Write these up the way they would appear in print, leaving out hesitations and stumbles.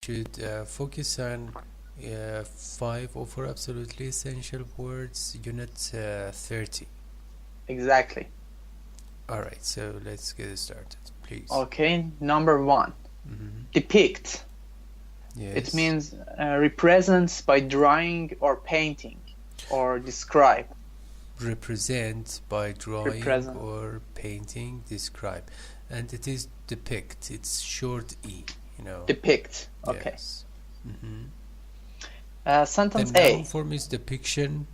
should focus on 5 over absolutely essential words, unit 30. Exactly. Alright, so let's get started, please. Okay, number 1. Depict. Yes. It means represents by drawing or painting, or describe. Represent by drawing Represent. or painting, describe. And it is depict, it's short E, you know. Depict. Okay. Yes. Sentence The A. noun form is depiction.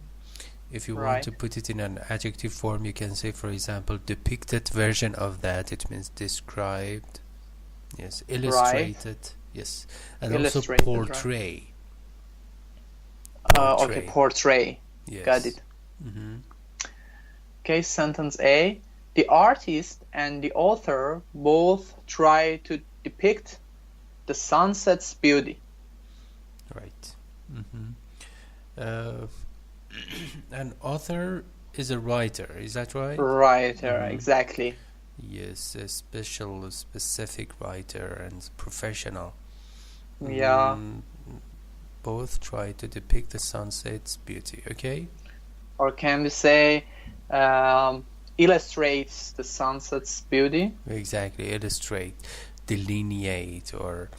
If you want to put it in an adjective form, you can say, for example, depicted version of that. It means described. Yes. Illustrated. Yes. And also portray. Okay, portray. Yes. Got it. Okay, sentence A. The artist and the author both try to depict the sunset's beauty. Right. An author is a writer, is that right? Writer, exactly. Yes, a specific writer and professional. Yeah. Both try to depict the sunset's beauty, okay? Or can we say illustrates the sunset's beauty? Exactly, illustrate, delineate, or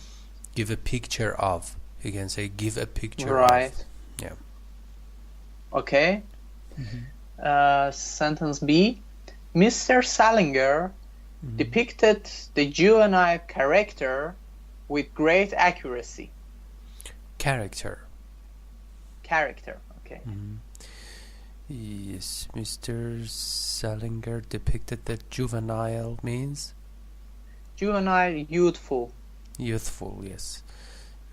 give a picture of. You can say give a picture of. Yeah. Okay. Sentence B. Mr. Salinger depicted the juvenile character with great accuracy. Character, okay. Yes, Mr. Salinger depicted the juvenile means? Juvenile, youthful. Youthful, yes.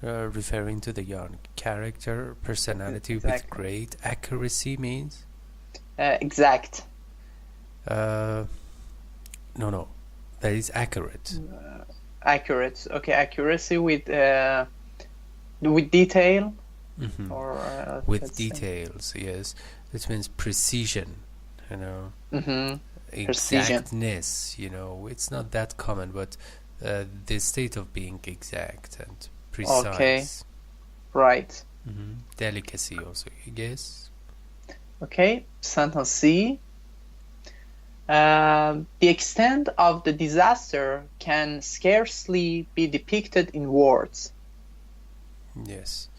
Referring to the young. Character, personality with great accuracy means? Exact. No, that is accurate. Accurate, okay. Accuracy with detail, or with details, yes. This means precision, you know. Exactness, you know. It's not that common, but the state of being exact and precise. Okay, right. Delicacy also, I guess. Okay, sentence C. The extent of the disaster can scarcely be depicted in words. Yes.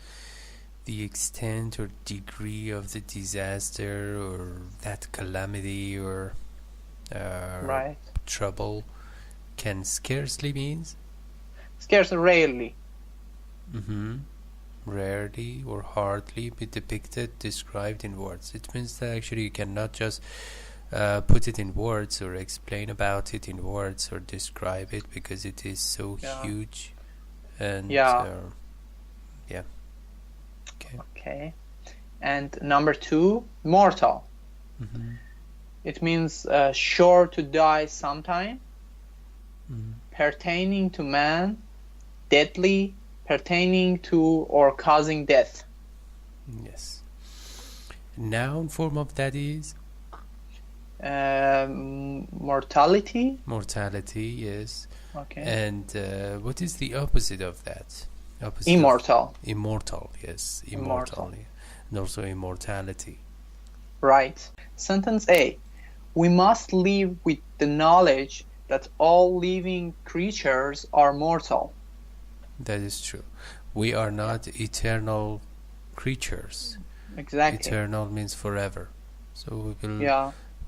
The extent or degree of the disaster or that calamity or trouble can scarcely means? Scarcely, rarely. Rarely or hardly be depicted, described in words. It means that actually you cannot just put it in words or explain about it in words or describe it because it is so huge. And Okay. And number 2, mortal. It means sure to die sometime, pertaining to man, deadly, pertaining to or causing death. Yes. Noun form of that is? Mortality. Mortality, yes. Okay. And what is the opposite of that? Immortal. Immortal, yes. Immortal. And also immortality. Right. Sentence A. We must live with the knowledge that all living creatures are mortal. That is true. We are not eternal creatures. Exactly. Eternal means forever. So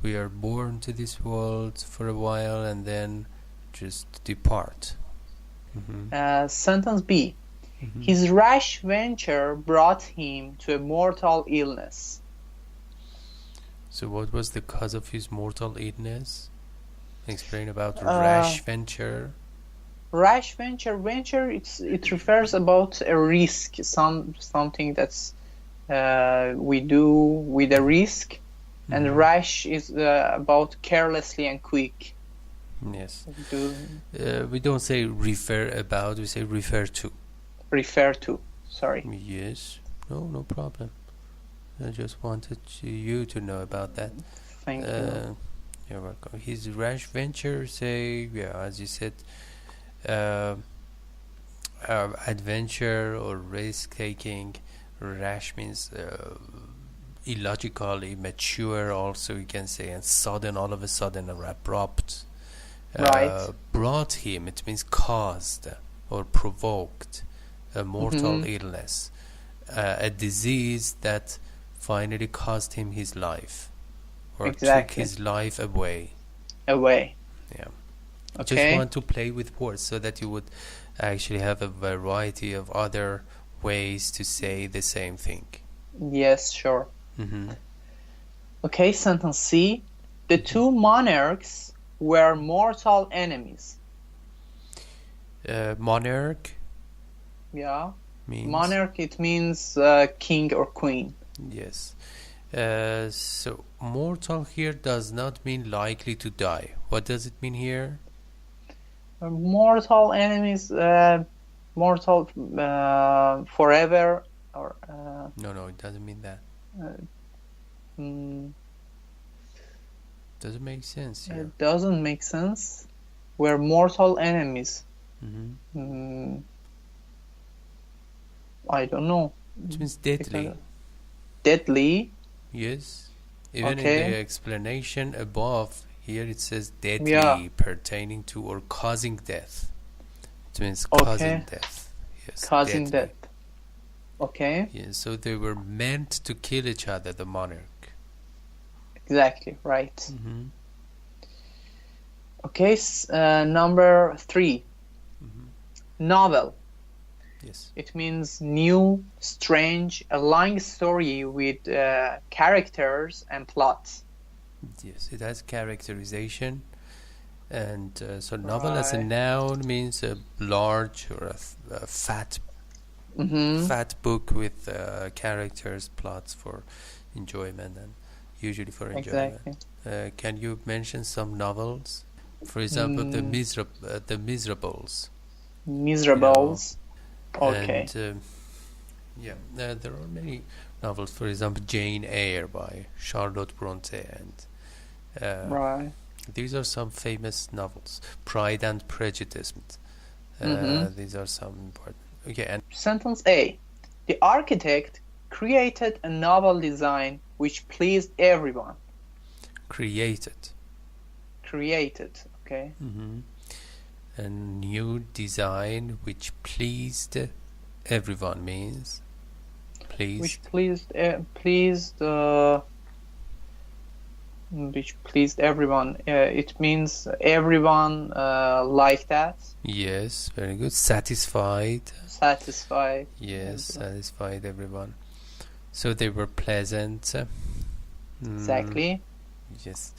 we are born to this world for a while and then just depart. Sentence B. His rash venture brought him to a mortal illness. So what was the cause of his mortal illness? Explain about rash venture. Rash venture, it refers about a risk, something that's we do with a risk, and rash is about carelessly and quick. Yes. We don't say refer about, we say refer to. Refer to, sorry. Yes, no problem. I just wanted you to know about that. Thank you. You're welcome. His rash venture, say, as you said, adventure or risk taking. Rash means illogical, immature, also you can say, and sudden, all of a sudden, or abrupt. Right. Brought him, it means caused or provoked a mortal illness, a disease that finally cost him his life, or took his life away. Yeah. Okay. Just want to play with words so that you would actually have a variety of other ways to say the same thing. Yes, sure. Okay, sentence C. The two monarchs were mortal enemies. Monarch. Yeah. Means? Monarch, it means king or queen. Yes. So mortal here does not mean likely to die. What does it mean here? Mortal enemies, mortal forever, or No, it doesn't mean that. Doesn't make sense here. It doesn't make sense. We're mortal enemies. I don't know. It means deadly. Deadly? Yes. Even in the explanation above, here it says deadly, Yeah. pertaining to or causing death. It means causing death. Yes, causing deadly. death. Okay. Yeah, so they were meant to kill each other, the monarch. Exactly, right. Okay, number 3. Novel. Yes. It means new, strange, a long story with characters and plots. Yes, it has characterization. And so novel as a noun means a large or a fat book with characters, plots for enjoyment, and usually for enjoyment. Exactly. Can you mention some novels? For example, The Miserables. Miserables. Okay. And there are many novels. For example, Jane Eyre by Charlotte Bronte, and right. these are some famous novels. Pride and Prejudice. These are some important. Okay. And sentence A. The architect created a novel design which pleased everyone. Created. Okay. A new design which pleased everyone means pleased. Which pleased everyone. It means everyone liked that. Yes, very good. Satisfied. Yes, satisfied everyone. So they were pleasant. Exactly. Yes.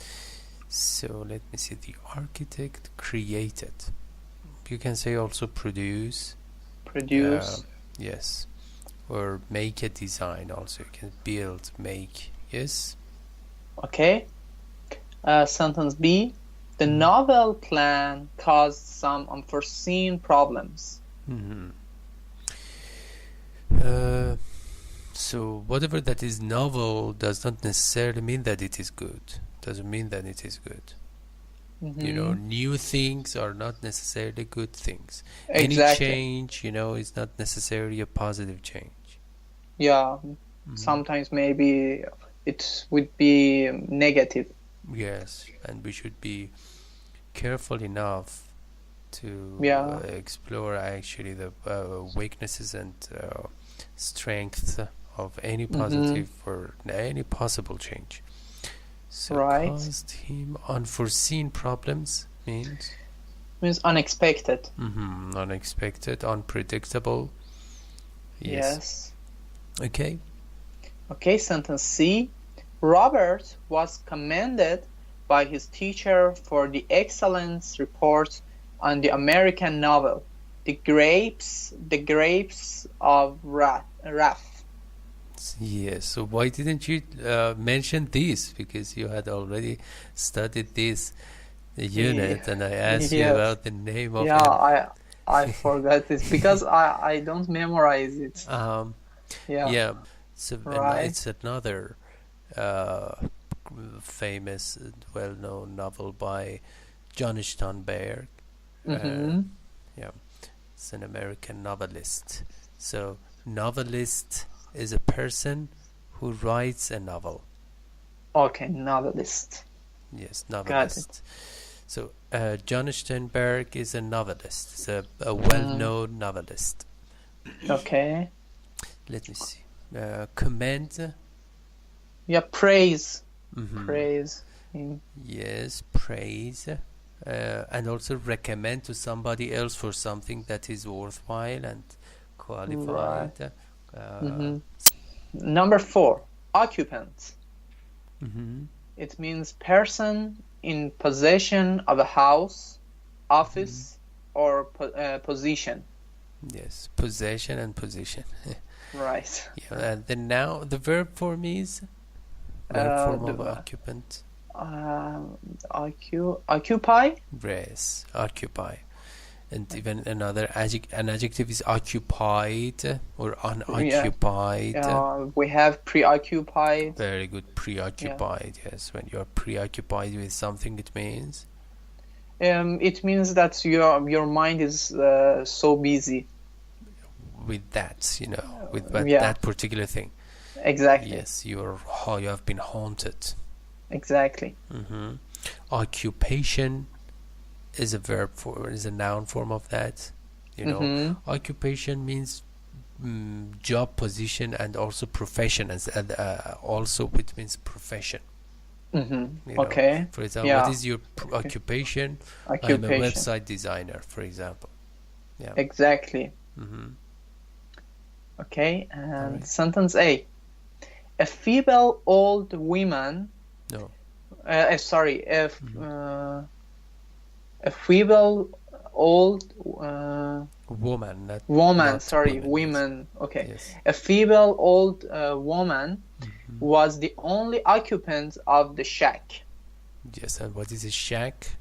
So let me see. The architect created. You can say also produce. Yes. Or make a design also. You can build, make. Yes. Okay. Sentence B. The novel plan caused some unforeseen problems. So whatever that is novel does not necessarily mean that it is good. Doesn't mean that it is good. You know, new things are not necessarily good things. Exactly. Any change, is not necessarily a positive change. Yeah. Sometimes maybe it would be negative. Yes, and we should be careful enough to explore actually the weaknesses and strengths of any positive or any possible change. So caused him unforeseen problems means unexpected. Unexpected, unpredictable. Yes. Okay, sentence C. Robert was commended by his teacher for the excellent report on the American novel, The Grapes of Wrath. Yes, so why didn't you mention this? Because you had already studied this unit, and I asked you about the name of it. I forgot this because I don't memorize it. So it's another famous, well-known novel by John Steinbeck. It's an American novelist. So novelist is a person who writes a novel. Okay, novelist. Yes, Got it. novelist. So John Steinbeck is a novelist. He's a well-known novelist. Okay. Let me see. Commend. Yeah, praise. Mhm. Praise him. Yes, praise. And also recommend to somebody else for something that is worthwhile and qualified. Number 4, occupant. Mhm. It means person in possession of a house, office, or position. Yes, possession and position. Right. Yeah, and then now the verb form is verb form of occupant. Occupy. Yes, occupy. And even another an adjective is occupied or unoccupied. We have preoccupied. Very good, preoccupied. Yes, when you're preoccupied with something, it means It means that your mind is so busy. with that, with Yeah. that particular thing. Exactly. Yes, you have been haunted. Exactly. Occupation is a noun form of that. Occupation means job, position, and also profession, and also it means profession. Okay. For example, Yeah. what is your occupation? I'm a Occupation. website designer, for example. Yeah. Exactly. Okay. And Alright. sentence A. A feeble old woman. No. Sorry. A feeble old Woman, not woman. not Sorry, women, women. Okay. Yes. A feeble old woman was the only occupant of the shack. Yes, and what is a shack?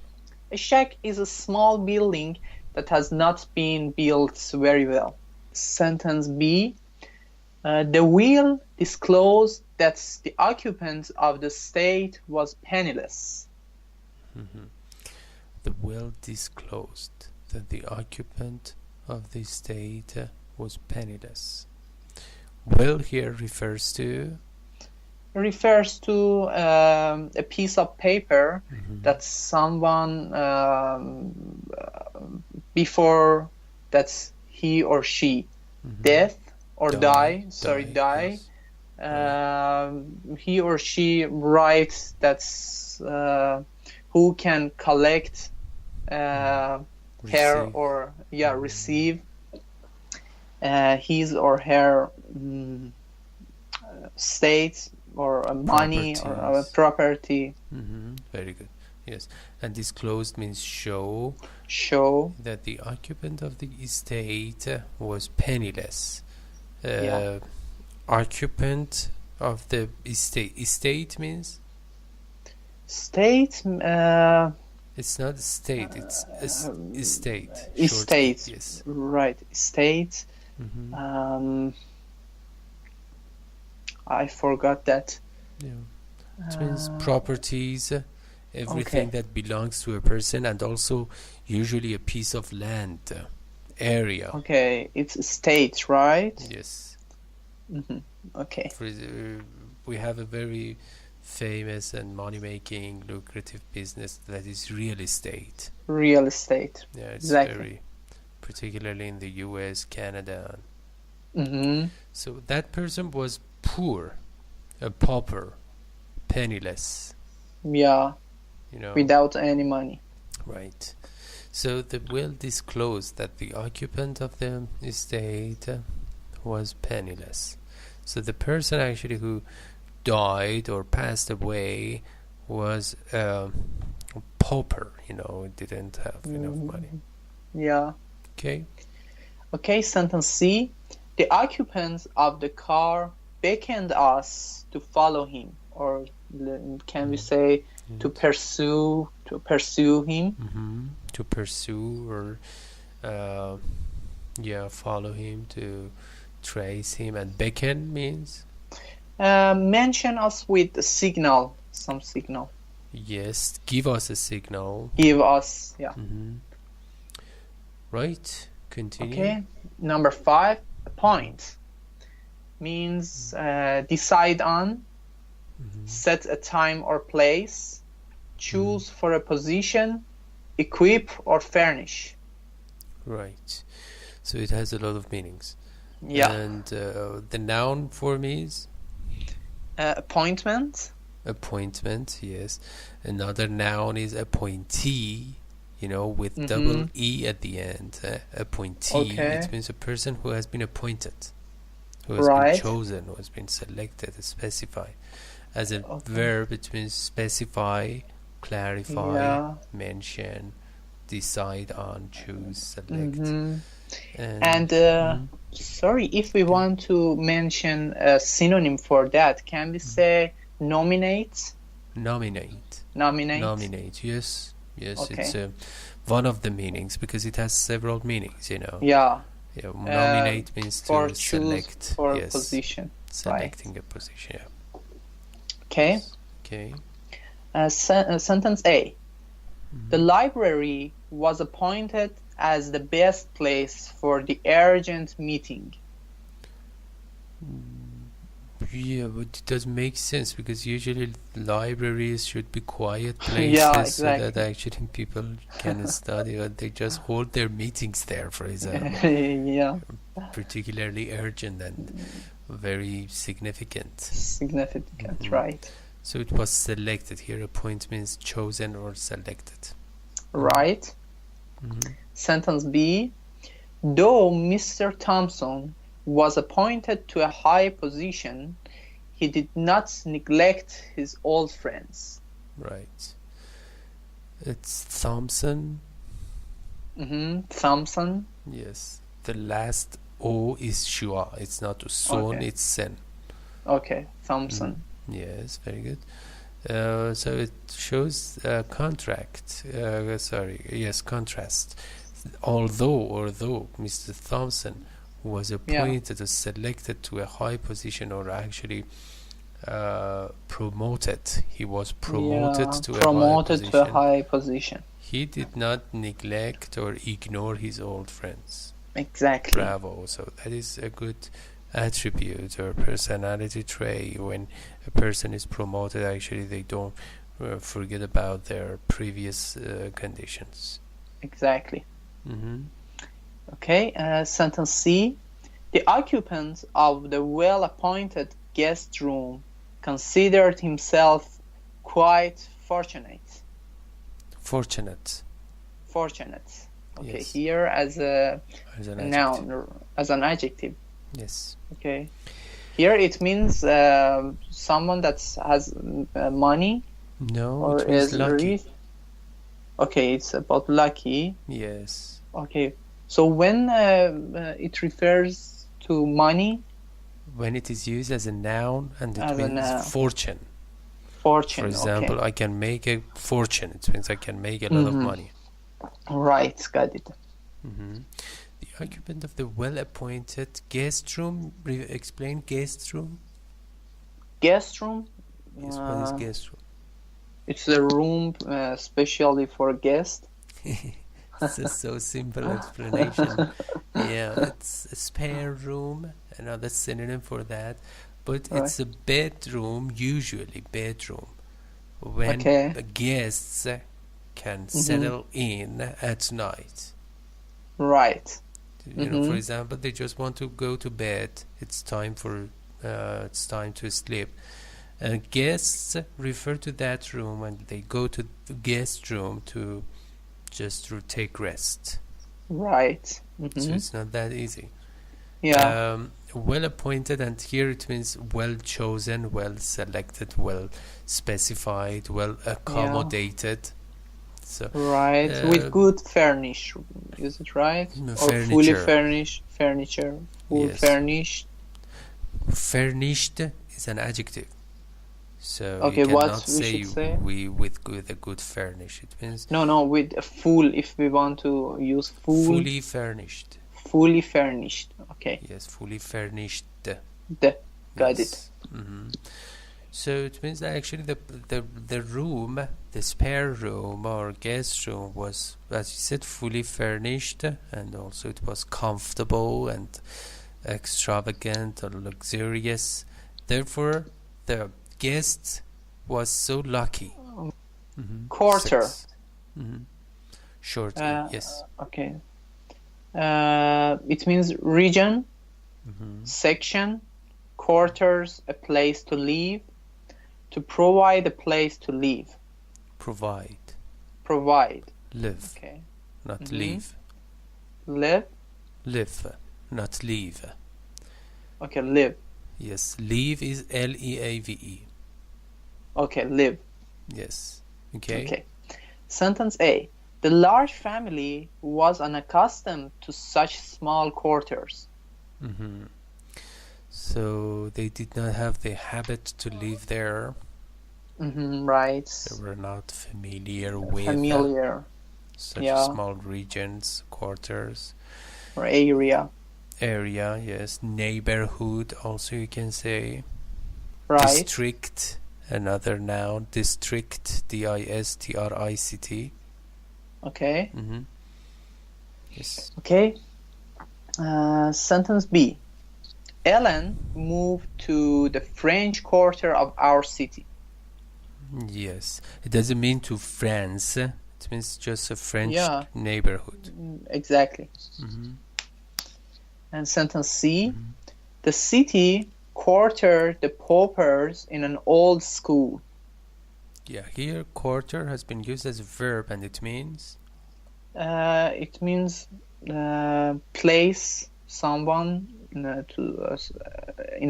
A shack is a small building that has not been built very well. Sentence B. The will disclosed that the occupant of the estate was penniless. The will disclosed that the occupant of the estate was penniless. Will here refers to A piece of paper that someone before that he or she death or die. Yes. He or she writes that's who can collect her Receive. or receive his or her state or money or property. Very good. Yes, and disclosed means show that the occupant of the estate was penniless. Occupant of the estate. Estate means state. It's not state. It's estate. Estate. Yes. Right. Estate. I forgot that. Yeah. It means properties, everything that belongs to a person, and also usually a piece of land, area. Okay, it's estate, right? Yes. Okay. We have a very famous and money-making, lucrative business that is real estate. Real estate. Yeah, it's exactly. very, particularly in the U.S., Canada. So that person was poor, a pauper, penniless. Yeah. Without any money. Right. So the will disclosed that the occupant of the estate was penniless. So the person actually who died or passed away was a pauper, didn't have enough money. Yeah. Okay, sentence C. The occupants of the car beckoned us to follow him, or can we say to pursue him? To pursue or follow him, to trace him. And beckon means mention us with a signal, some signal. Yes, give us a signal. Give us, Right. Continue. Okay. Number 5, appoint means decide on, set a time or place, choose for a position, equip or furnish. Right. So it has a lot of meanings. Yeah. And the noun form is? Appointment. Appointment, yes. Another noun is appointee, with double E at the end. Appointee, it means a person who has been appointed, who has been chosen, who has been selected, specified. As a verb, it means specify, clarify, mention, decide on, choose, select. Sorry, if we want to mention a synonym for that, can we say nominate? Nominate, yes. It's one of the meanings, because it has several meanings, Nominate means to select for a position, selecting a position. Okay. Sentence A. The library was appointed as the best place for the urgent meeting. Yeah, but it does make sense, because usually libraries should be quiet places so that actually people can study, or they just hold their meetings there, for example. Particularly urgent and very significant. Right. So it was selected. Here appoint means chosen or selected. Right. Sentence B. Though Mr. Thompson was appointed to a high position, he did not neglect his old friends. Right. It's Thompson. Thompson. Yes. The last O is Shua. It's not Son, it's Sen. Okay, Thompson. Yes, very good. So it shows contrast. Although Mr. Thompson was appointed or selected to a high position, or actually promoted. He was promoted to a high position. He did not neglect or ignore his old friends. Exactly. Bravo. So that is a good attribute or personality trait. When a person is promoted, actually they don't forget about their previous conditions. Exactly. Okay, sentence C. The occupant of the well-appointed guest room considered himself quite fortunate. Fortunate. Okay, yes. Here as a noun, or as an adjective. Yes. Okay. Here it means someone that has money. No, or it means lucky. Rich. Okay, it's about lucky. Yes. Okay. So when it refers to money, when it is used as a noun, and it means fortune. For example, I can make a fortune. It means I can make a lot of money. Right, got it. The occupant of the well-appointed guest room. Explain guest room. Guest room? Yes, what is guest room? It's a room specially for guests. It's a so simple explanation. It's a spare room, another synonym for that. But it's a bedroom, usually bedroom, when the guests can settle in at night. Right. You know, for example, they just want to go to bed. It's time to sleep. And guests refer to that room, and they go to the guest room to take rest. Right. So it's not that easy. Well appointed, and here it means well chosen, well selected, well specified, well accommodated. So with good furnish, is it right? Or fully furnished furniture, furnished. Furnished is an adjective. So you cannot say with a good furnish. It means no with a full. If we want to use full, fully furnished. Fully furnished. Okay. Yes, fully furnished. Got it. So it means that actually the room, the spare room or guest room was, as you said, fully furnished, and also it was comfortable and extravagant or luxurious. Therefore, the guest was so lucky. Quarter. Short, yes. Okay. It means region, section, quarters, a place to live, to provide a place to live. Provide. Live. Okay. Not leave. Live. Live, not leave. Okay, live. Yes, leave is L-E-A-V-E. Okay, live. Yes. Okay. Okay. Sentence A. The large family was unaccustomed to such small quarters. So they did not have the habit to live there. Right. They were not familiar with such small regions, quarters. Or area. Area, yes. Neighborhood, also you can say. Right. District, another noun. District, D-I-S-T-R-I-C-T. Okay. Yes. Okay. Sentence B. Ellen moved to the French quarter of our city. Yes. It doesn't mean to France. It means just a French neighborhood. Exactly. And sentence C. The city quartered the paupers in an old school. Yeah, here quarter has been used as a verb, and it means? It means place someone in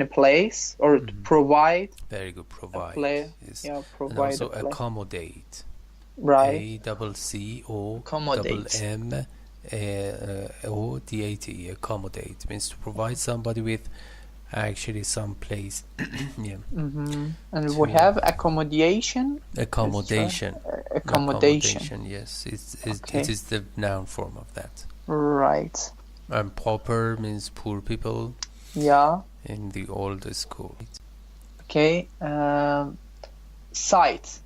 a place, or to provide. Very good, provide. Yes. Yeah, provide. And also accommodate. Right. A-C-O-M-M-O-D-A-T-E. Accommodate means to provide somebody with actually some place. Yeah. And we have accommodation. Accommodation. Yes, it is the noun form of that. Right. And pauper means poor people. Yeah. In the old school. Okay. Site.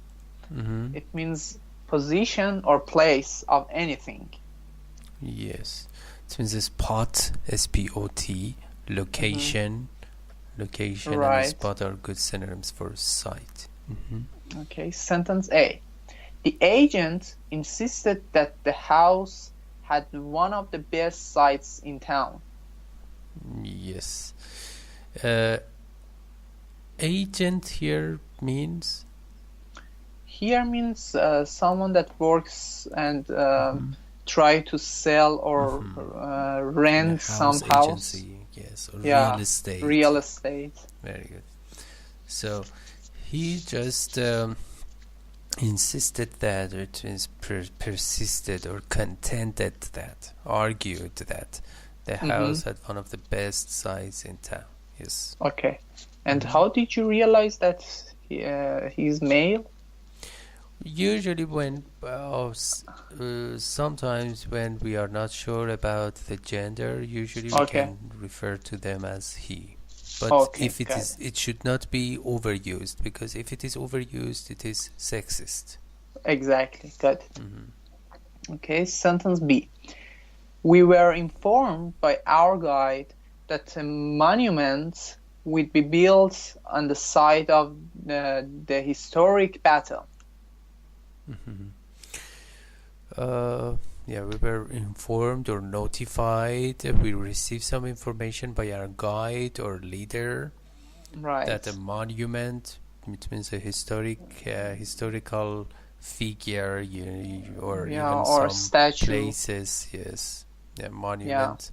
It means position or place of anything. Yes. It means spot, S-P-O-T, location. Location and spot are good synonyms for site. Okay. Sentence A. The agent insisted that the house had one of the best sites in town. Yes. Agent here means? Here means someone that works and try to sell or rent some house. Agency, yes, or real estate. Very good. So he just insisted that, it means persisted or contended that, argued that the house had one of the best sites in town. Yes. Okay. And how did you realize that he's male? Usually when sometimes when we are not sure about the gender, usually we can refer to them as he. But if it should not be overused, because if it is overused, it is sexist. Exactly. Good. Okay, sentence B. We were informed by our guide that a monument would be built on the site of the historic battle. Yeah, we were informed or notified. We received some information by our guide or leader that a monument, it means a historical figure, or even some statue. Places. Yes, a monument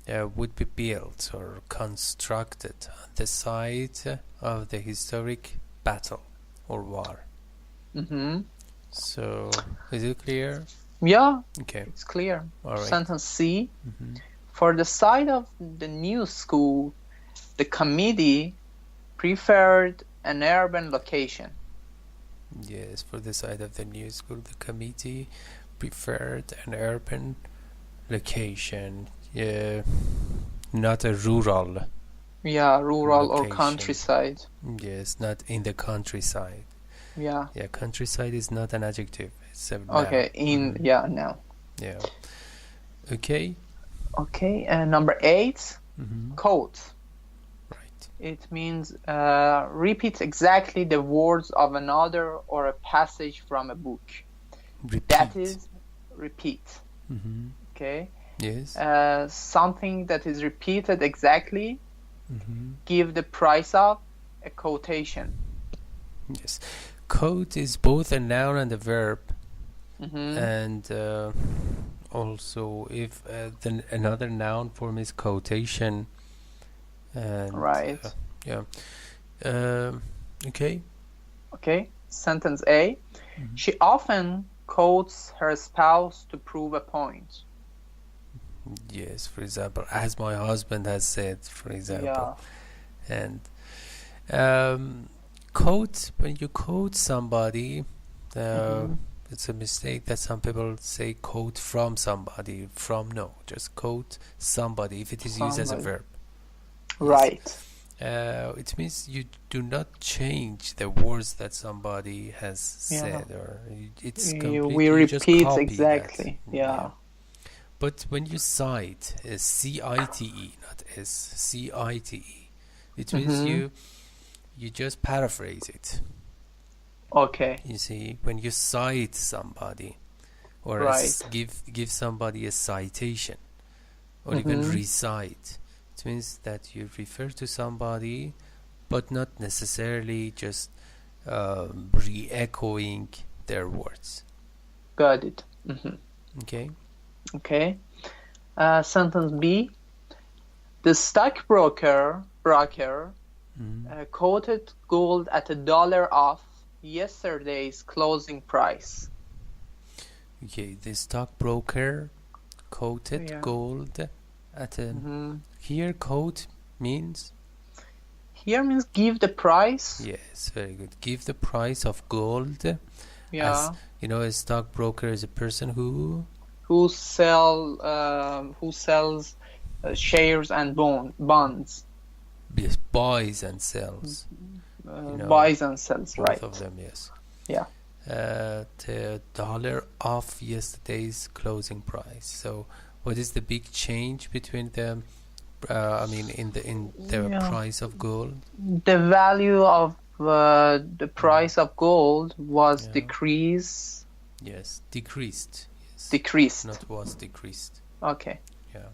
would be built or constructed on the site of the historic battle or war. So, is it clear? Yeah, okay, it's clear. All right. Sentence C. For the site of the new school, the committee preferred an urban location. Yes, for the site of the new school, the committee preferred an urban location. Yeah, not a rural Yeah, rural or location. countryside. Yes, not in the countryside. Yeah. Yeah, countryside is not an adjective. It's a Okay. noun. Yeah. Now. Yeah. Okay. Okay. And number 8, quote. Right. It means repeat exactly the words of another or a passage from a book. Repeat. That is repeat. Okay. Yes. Something that is repeated exactly. Give the price of a quotation. Yes. Quote is both a noun and a verb. And also if another noun form is quotation. And, right. Yeah. Okay. Okay. Sentence A. She often quotes her spouse to prove a point. Yes, for example, as my husband has said, for example. Yeah. And quote, when you quote somebody, it's a mistake that some people say quote from somebody. Just quote somebody if it is used as a verb. Right. It means you do not change the words that somebody has said, or it's completely, we repeat just copy exactly. That. Yeah. But when you cite, C-I-T-E, not S-C-I-T-E, it means you just paraphrase it. Okay. You see, when you cite somebody, or give somebody a citation, or even recite, it means that you refer to somebody, but not necessarily just re-echoing their words. Got it. Okay. Okay. Sentence B. The stockbroker quoted gold at $1 off yesterday's closing price. Okay, the stockbroker quoted gold at a... Here, quote means? Here means give the price. Yes, very good. Give the price of gold. Yeah. As, you know, a stockbroker is a person who sells shares and bonds. Yes, buys and sells. Buys and sells, both right? Both of them, yes. Yeah. The $1 off yesterday's closing price. So, what is the big change between them? In the price of gold. The value of the price of gold was decreased. Yes, decreased. Yes. Decreased. Not was decreased. Okay. Yeah.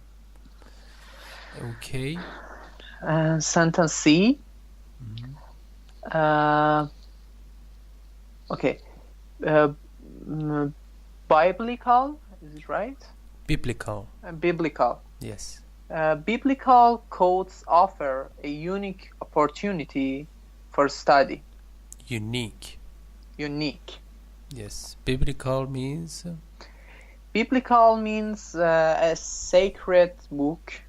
Okay. Sentence C. Okay. Biblical, is it right? Biblical. Biblical. Yes. Biblical quotes offer a unique opportunity for study. Unique. Yes. Biblical means? Biblical means a sacred book.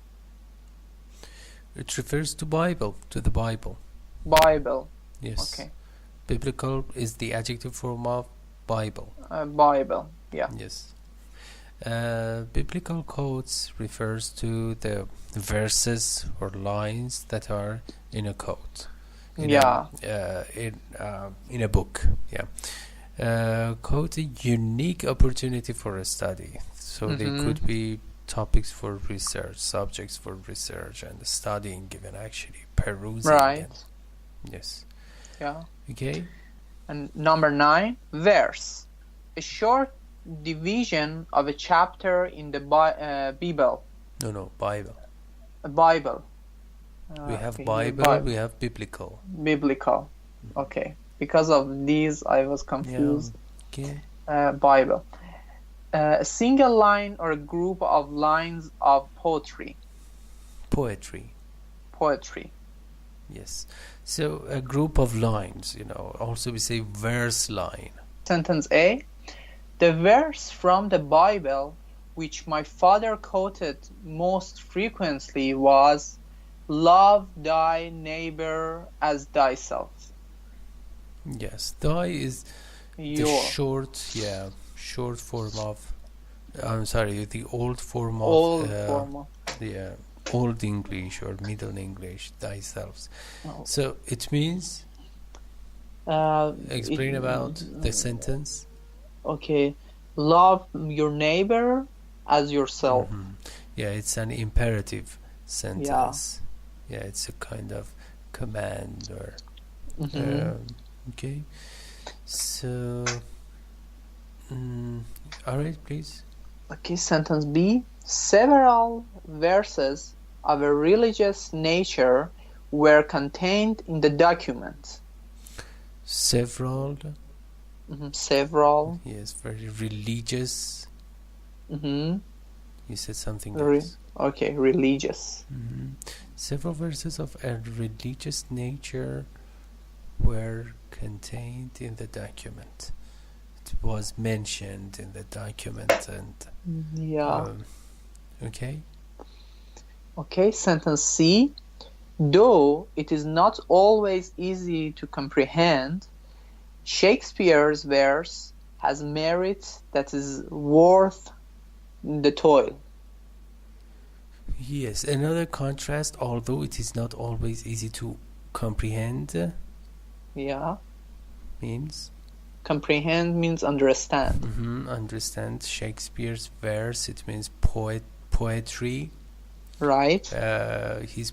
It refers to Bible, to the Bible. Bible. Yes. Okay. Biblical is the adjective form of Bible. Bible. Yeah. Yes. Biblical quotes refers to the verses or lines that are in a quote. In a book. Yeah. Quote a unique opportunity for a study. So they could be topics for research, subjects for research and studying, given actually perusing. Right. Yes. Yeah. Okay. And number 9, verse. A short division of a chapter in the Bible. No, Bible. Bible. We have Bible, we have biblical. Biblical. Okay. Because of these, I was confused. Yeah. Okay. Bible. A single line or a group of lines of poetry. Poetry. Yes. So a group of lines, also we say verse line. Sentence A. The verse from the Bible which my father quoted most frequently was, "Love thy neighbor as thyself." Yes, thy is the short form of, the old form of, Old English or Middle English, thyself. Oh. So it means, explain about the sentence. Okay, love your neighbor as yourself. Yeah, it's an imperative sentence. Yeah, it's a kind of command or okay. So all right, please. Okay, sentence B. Several verses of a religious nature were contained in the document. Several. Several. Yes, very religious. You said something else. Okay, religious. Several verses of a religious nature were contained in the document. It was mentioned in the document and okay. Okay, sentence C. Though it is not always easy to comprehend, Shakespeare's verse has merit that is worth the toil. Yes, another contrast, although it is not always easy to comprehend. Means? Comprehend means understand. Understand. Shakespeare's verse, it means poetry. Right. His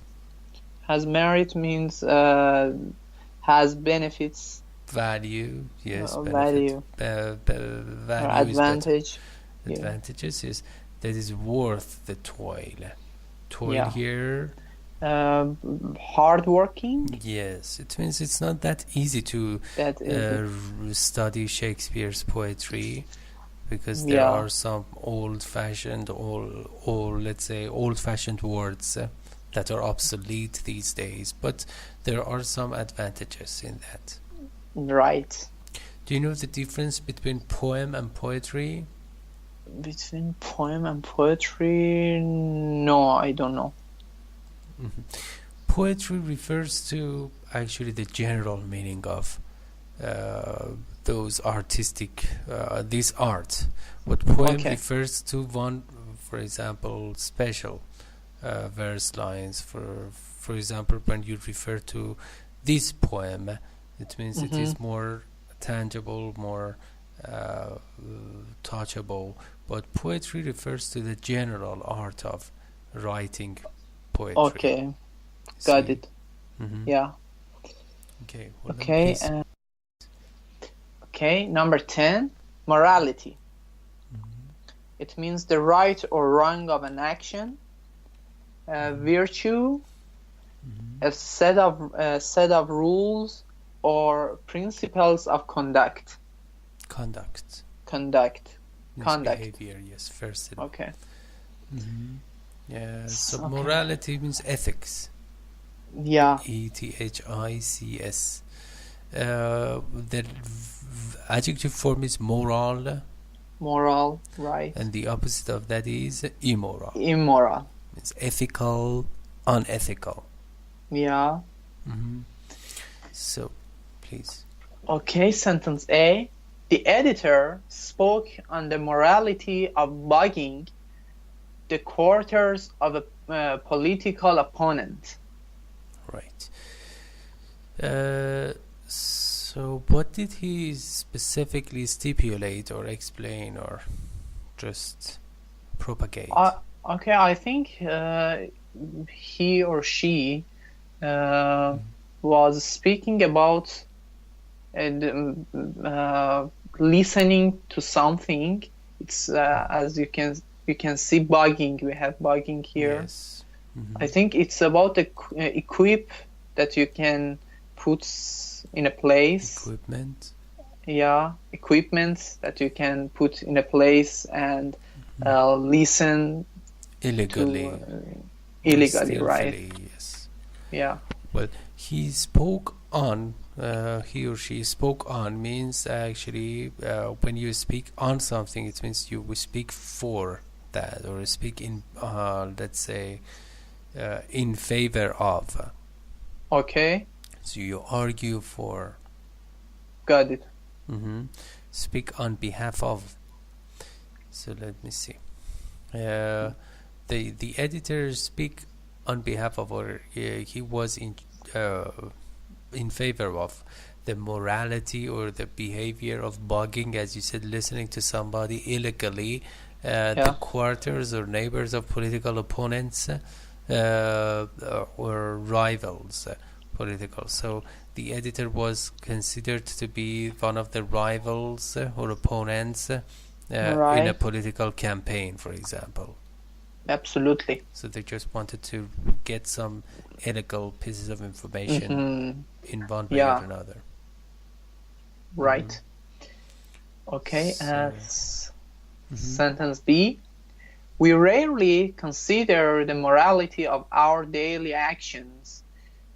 has merit means has benefits. Value, yes. Value. Value advantage. Advantages is that is worth the toil. Toil here. Hard working. Yes, it means it's not that easy to study Shakespeare's poetry, because there are some old-fashioned, let's say old-fashioned words that are obsolete these days, but there are some advantages in that. Right. Do you know the difference between poem and poetry? Between poem and poetry? No, I don't know. Poetry refers to actually the general meaning of those artistic, this art. But poem refers to one, for example, special verse lines. For example, when you refer to this poem, it means it is more tangible, more touchable. But poetry refers to the general art of writing poetry. Okay, got it. Yeah. Okay. Well, okay. Okay. Number 10, morality. It means the right or wrong of an action, virtue, a set of rules or principles of conduct. Conduct. Behavior, yes, first. Okay. Yeah, so morality means ethics. Yeah. ETHICS. The adjective form is moral. Moral, right. And the opposite of that is immoral. Immoral. It's ethical, unethical. Yeah. So, please. Okay, sentence A. The editor spoke on the morality of bugging the quarters of a political opponent. Right. So what did he specifically stipulate or explain or just propagate? Okay, I think he or she was speaking about listening to something. It's as you can see bugging. We have bugging here. Yes. I think it's about the equip that you can put in a place. Equipment. Yeah, equipment that you can put in a place and listen illegally. Illegally, right? Yes. Yeah. Well, he spoke on. He or she spoke on means actually when you speak on something, it means you will speak for that or speak in, let's say, in favor of. Okay. So you argue for. Got it. Speak on behalf of. So let me see. The editor speak on behalf of, or he was in favor of the morality or the behavior of bugging, as you said, listening to somebody illegally, the quarters or neighbors of political opponents or rivals political. So the editor was considered to be one of the rivals or opponents in a political campaign, for example. Absolutely. So they just wanted to get some illegal pieces of information in one way or another. Right. Okay. Sentence B. We rarely consider the morality of our daily actions,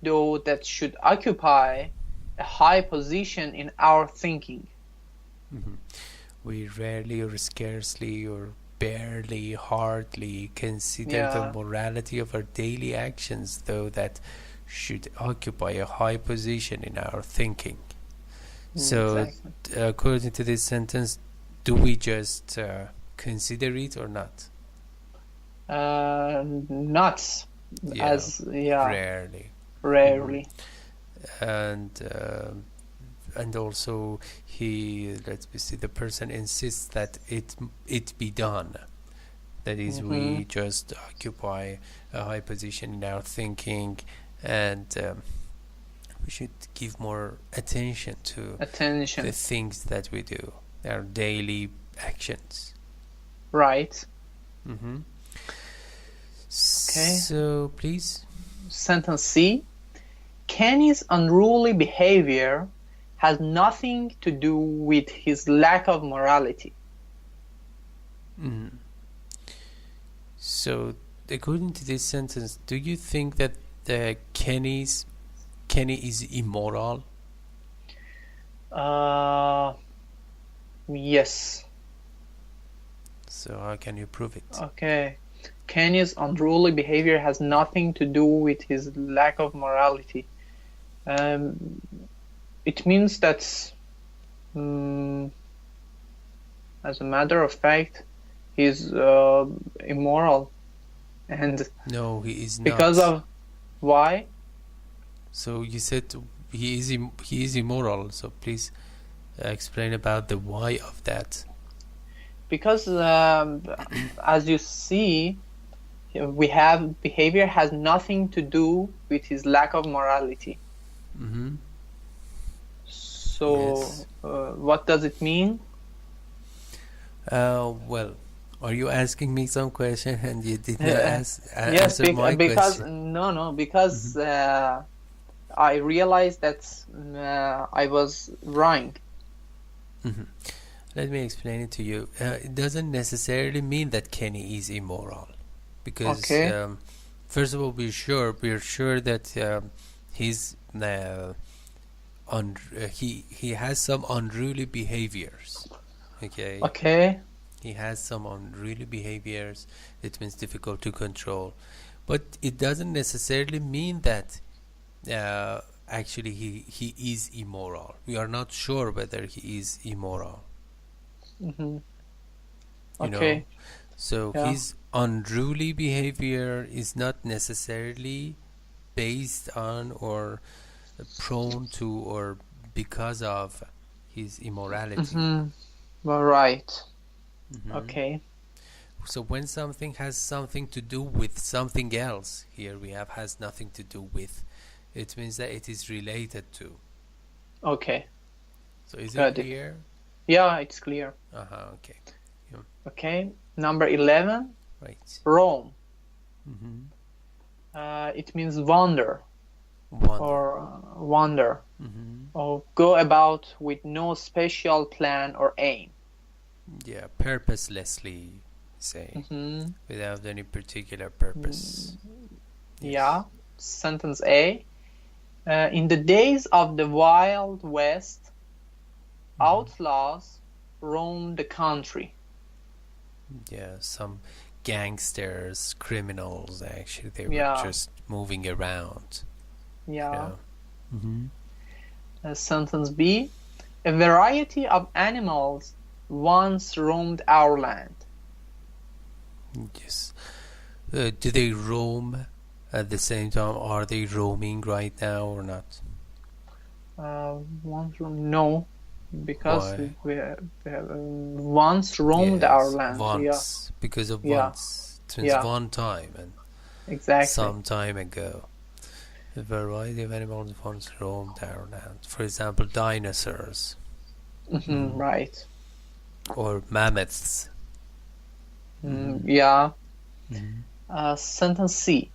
though that should occupy a high position in our thinking. We rarely or scarcely or barely, hardly consider the morality of our daily actions, though that should occupy a high position in our thinking. So, according to this sentence, do we just consider it or not? Not. Rarely. And also the person insists that it be done. That is, we just occupy a high position in our thinking, and we should give more attention to the things that we do, our daily actions. Right. Okay. So, please. Sentence C. Kenny's unruly behavior has nothing to do with his lack of morality. So, according to this sentence, do you think that Kenny is immoral? Yes. So how can you prove it? Okay. Kenny's unruly behavior has nothing to do with his lack of morality. It means that, as a matter of fact, he's immoral. And no, he is not. Because of why? So you said he is immoral. So please explain about the why of that. Because as you see, we have behavior has nothing to do with his lack of morality. So what does it mean? Well, are you asking me some question and you did not answer my question? Because I realized that I was wrong. Let me explain it to you. It doesn't necessarily mean that Kenny is immoral, because first of all, we're sure that he's he has some unruly behaviors. Okay. He has some unruly behaviors. It means difficult to control, but it doesn't necessarily mean that actually he is immoral. We are not sure whether he is immoral. You know? So his unruly behavior is not necessarily based on or prone to or because of his immorality. Right. Okay. So when something has something to do with something else, here we have has nothing to do with, it means that it is related to. Okay. So is it clear? Yeah, it's clear. Okay. Yeah. Okay. Number 11. Right. Roam. It means wander. Or wander. Or go about with no special plan or aim. Yeah, purposelessly, say, without any particular purpose. Yeah. Sentence A. In the days of the Wild West, outlaws roamed the country. Yeah, some gangsters, criminals, actually, they were just moving around. Yeah. Sentence B. A variety of animals once roamed our land. Yes. Do they roam At the same time, are they roaming right now or not? Once no, because Why? we have once roamed our Yes, land. once. Because of Yeah, once. It means yeah, one time and exactly. some time ago. A variety of animals once roamed our land. For example, dinosaurs Right. or mammoths. Yeah. Mhm. Sentence C.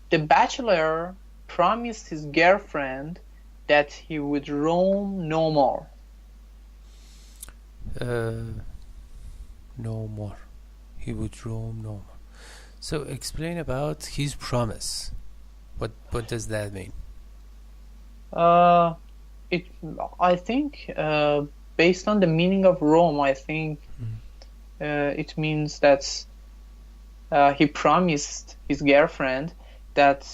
The bachelor promised his girlfriend that he would roam no more. No more. He would roam no more. So explain about his promise. What does that mean? I think based on the meaning of roam, I think it means that he promised his girlfriend that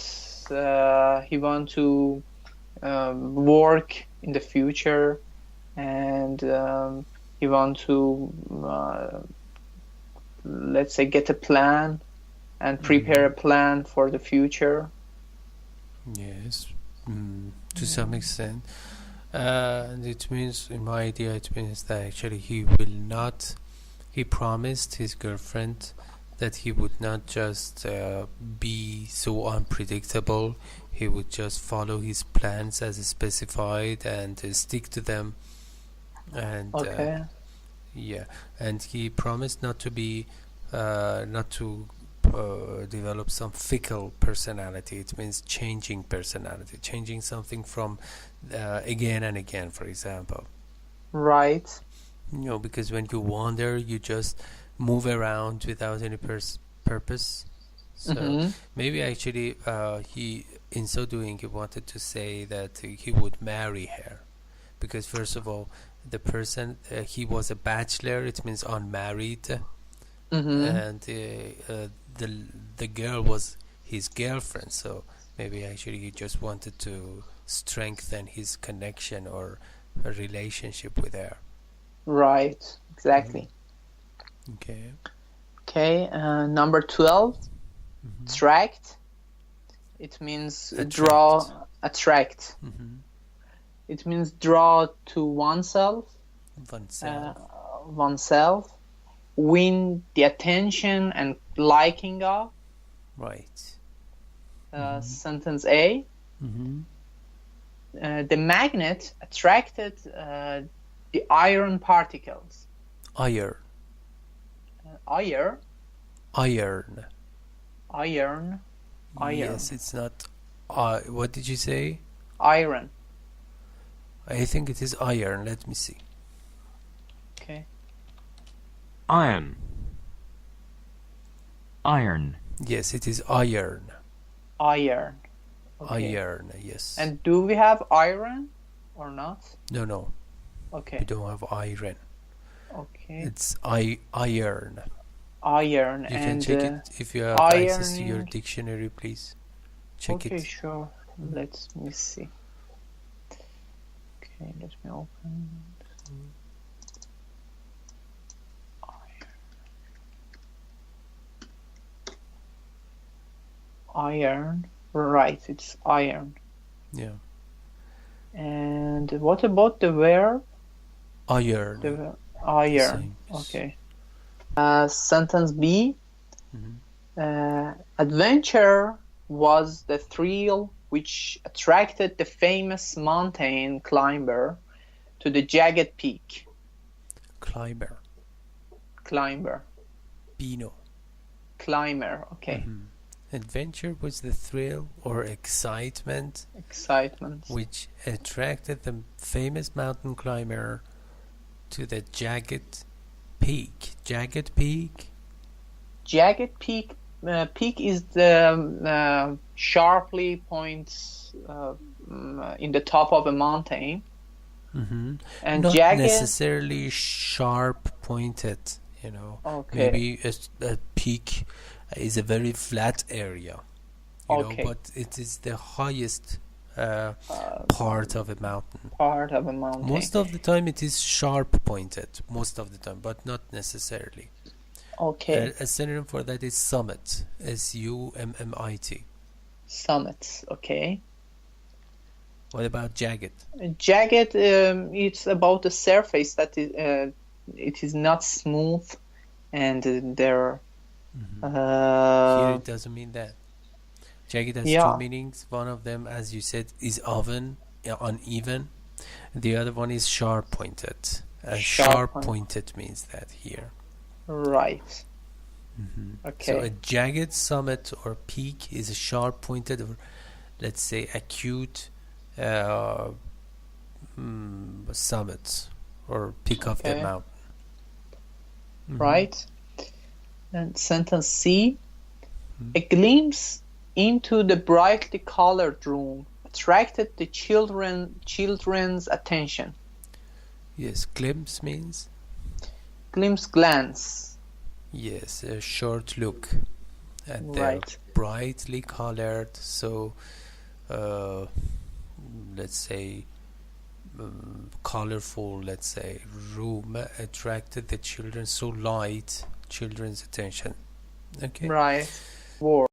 he want to work in the future, and he want to let's say get a plan and prepare a plan for the future. Yes, to some extent. And it means, in my idea, it means that actually he promised his girlfriend that he would not just be so unpredictable. He would just follow his plans as specified and stick to them. And Okay. yeah, and he promised not to be, not to develop some fickle personality. It means changing personality, changing something from again and again, for example. Right. Because when you wander, you just move around without any purpose. So maybe actually he, in so doing, he wanted to say that he would marry her. Because first of all, the person, he was a bachelor, it means unmarried. And the girl was his girlfriend, so maybe actually he just wanted to strengthen his connection or a relationship with her. Right. Exactly. Okay. Okay. Number 12. Attract. It means draw. Attract. It means draw to oneself. Oneself. Win the attention and liking of. Right. Sentence A. The magnet attracted the iron particles. Iron. Iron. Yes, it's not. What did you say? Iron. I think it is iron. Let me see. Okay. Iron. Yes, it is iron. Iron. Okay. Iron, yes. And do we have iron or not? No. Okay. We don't have iron. Okay. It's iron. Iron. You and can check it if you have access to your dictionary, please. Check it. Okay, sure. Let me see. Okay, let me open. Iron. Right, it's iron. Yeah. And what about the verb? Iron. The verb. Iron. Okay. Sentence B. Adventure was the thrill which attracted the famous mountain climber to the jagged peak. Climber. Bino. Climber. Okay. Adventure was the thrill or excitement which attracted the famous mountain climber to the jagged peak. Jagged peak? Jagged peak. Peak is the sharply points in the top of a mountain. And not jagged, necessarily sharp pointed, Okay. Maybe a peak is a very flat area, Okay. but it is the highest part of a mountain. Most of the time it is sharp pointed, but not necessarily. Okay. A synonym for that is summit, SUMMIT. Summit. Okay. What about jagged? Jagged. It's about the surface that it is not smooth, and there. Here it doesn't mean that. Jagged has two Yeah. meanings. One of them, as you said, is uneven. The other one is sharp pointed. Sharp pointed means that here. Right. Okay. So a jagged summit or peak is a sharp pointed, or let's say acute summit or peak of the mountain. Right. And sentence C. A glimpse into the brightly colored room attracted the children's attention. Yes, glimpse means? Glimpse, glance. Yes, a short look. And Right. they're brightly colored, so let's say colorful, let's say room attracted the children, so light, children's attention. Okay. Right. Word.